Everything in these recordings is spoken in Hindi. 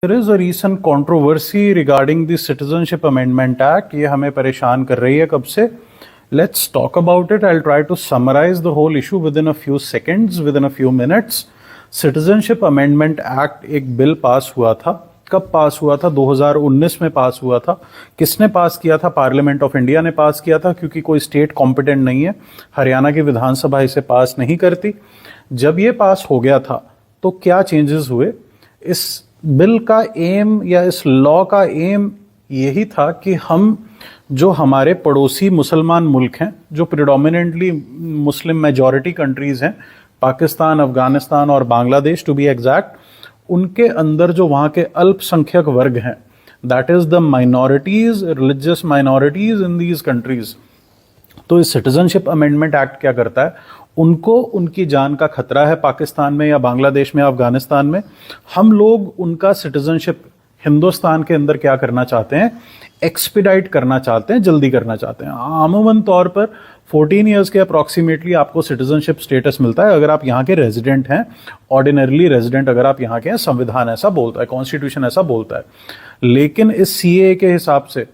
There is a recent controversy regarding the Citizenship Amendment Act. ये हमें परेशान कर रही है कब से. Let's talk about it. I'll try to summarize the whole issue within a few seconds, within a few minutes. Citizenship Amendment Act एक बिल पास हुआ था. कब पास हुआ था? 2019 में पास हुआ था. किसने पास किया था? पार्लियामेंट ऑफ इंडिया ने पास किया था, क्योंकि कोई स्टेट कॉम्पिटेंट नहीं है. हरियाणा की विधानसभा इसे पास नहीं करती. जब ये पास हो गया था तो क्या चेंजेस हुए? इस बिल का एम या इस लॉ का एम यही था कि हम जो हमारे पड़ोसी मुसलमान मुल्क हैं, जो प्रिडोमिनेंटली मुस्लिम मेजॉरिटी कंट्रीज हैं, पाकिस्तान, अफगानिस्तान और बांग्लादेश टू बी एग्जैक्ट, उनके अंदर जो वहाँ के अल्पसंख्यक वर्ग हैं, that is the minorities, religious minorities in these countries. तो इस सिटीजनशिप अमेंडमेंट एक्ट क्या करता है? उनको उनकी जान का खतरा है पाकिस्तान में या बांग्लादेश में या अफगानिस्तान में. हम लोग उनका सिटीजनशिप हिंदुस्तान के अंदर क्या करना चाहते हैं? एक्सपीडाइट करना चाहते हैं, जल्दी करना चाहते हैं. आमूमन तौर पर 14 ईयर्स के अप्रॉक्सीमेटली आपको सिटीजनशिप स्टेटस मिलता है अगर आप यहाँ के रेजिडेंट हैं. ऑर्डिनरली रेजिडेंट अगर आप यहाँ के हैं, संविधान ऐसा बोलता है, कॉन्स्टिट्यूशन ऐसा बोलता है. लेकिन इस सीए के हिसाब से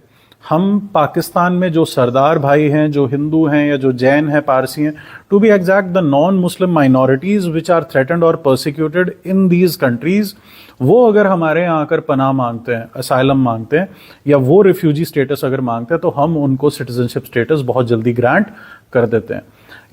हम पाकिस्तान में जो सरदार भाई हैं, जो हिंदू हैं या जो जैन हैं, पारसी हैं, to be exact the non Muslim minorities which are threatened और परसिक्यूटेड इन दीज कंट्रीज, वो अगर हमारे यहाँ आकर पनाह मांगते हैं, असाइलम मांगते हैं या वो रिफ्यूजी स्टेटस अगर मांगते हैं, तो हम उनको सिटीजनशिप स्टेटस बहुत जल्दी ग्रांट कर देते हैं.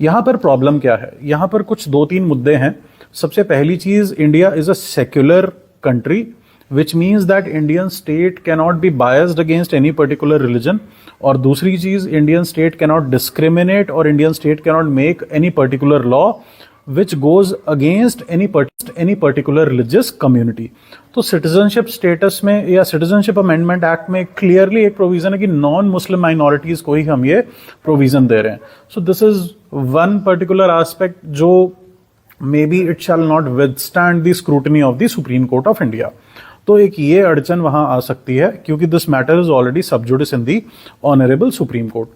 यहाँ पर प्रॉब्लम क्या है? यहाँ पर कुछ 2-3 मुद्दे हैं. सबसे पहली चीज, India is a secular country, which means that Indian state cannot be biased against any particular religion. और दूसरी चीज, Indian state cannot discriminate or Indian state cannot make any particular law which goes against any particular religious community. तो सिटीजनशिप स्टेटस में या सिटीजनशिप अमेंडमेंट एक्ट में क्लियरली एक प्रोविजन है कि नॉन मुस्लिम माइनॉरिटीज को ही हम ये प्रोविजन दे रहे हैं. So this is one particular aspect जो may be it shall not withstand the scrutiny of the Supreme Court of India. तो एक ये अड़चन वहां आ सकती है, क्योंकि this matter is already sub judice in the honourable Supreme Court.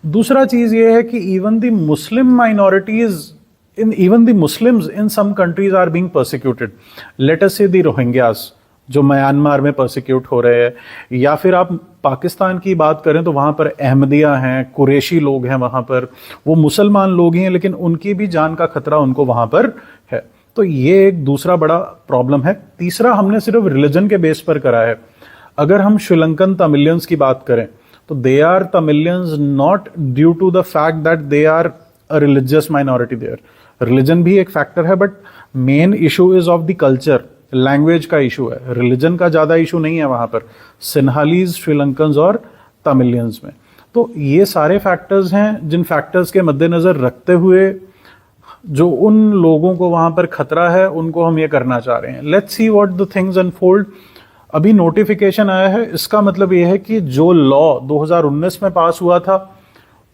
दूसरा चीज ये है कि even the Muslim minorities even the Muslims in some countries are being persecuted. Let us say the Rohingyas जो म्यांमार में परसिक्यूट हो रहे हैं, या फिर आप पाकिस्तान की बात करें तो वहां पर अहमदिया हैं, कुरैशी लोग हैं, वहां पर वो मुसलमान लोग ही हैं, लेकिन उनकी भी जान का खतरा उनको वहां पर है. तो ये एक दूसरा बड़ा प्रॉब्लम है. तीसरा, हमने सिर्फ रिलीजन के बेस पर करा है. अगर हम श्रीलंकन तमिलियंस की बात करें तो they are Tamilians not due to the fact that they are a religious minority there. Religion भी एक फैक्टर है, but main issue is of the culture, language का इशू है. रिलीजन का ज्यादा इशू नहीं है वहां पर, सिन्हालीज, श्रीलंकन्स और तमिलियंस में. तो ये सारे फैक्टर्स हैं जिन फैक्टर्स के मद्देनजर रखते हुए जो उन लोगों को वहां पर खतरा है, उनको हम ये करना चाह रहे हैं. Let's see what the things unfold. अभी नोटिफिकेशन आया है, इसका मतलब ये है कि जो लॉ 2019 में पास हुआ था,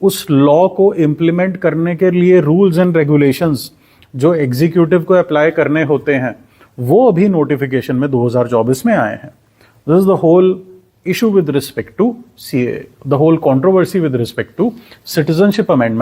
उस लॉ को इम्प्लीमेंट करने के लिए रूल्स एंड रेगुलेशंस जो एग्जीक्यूटिव को अप्लाई करने होते हैं, वो अभी नोटिफिकेशन में 2024 में आए हैं. This is the whole issue with respect to CAA, the whole controversy with respect to citizenship amendment.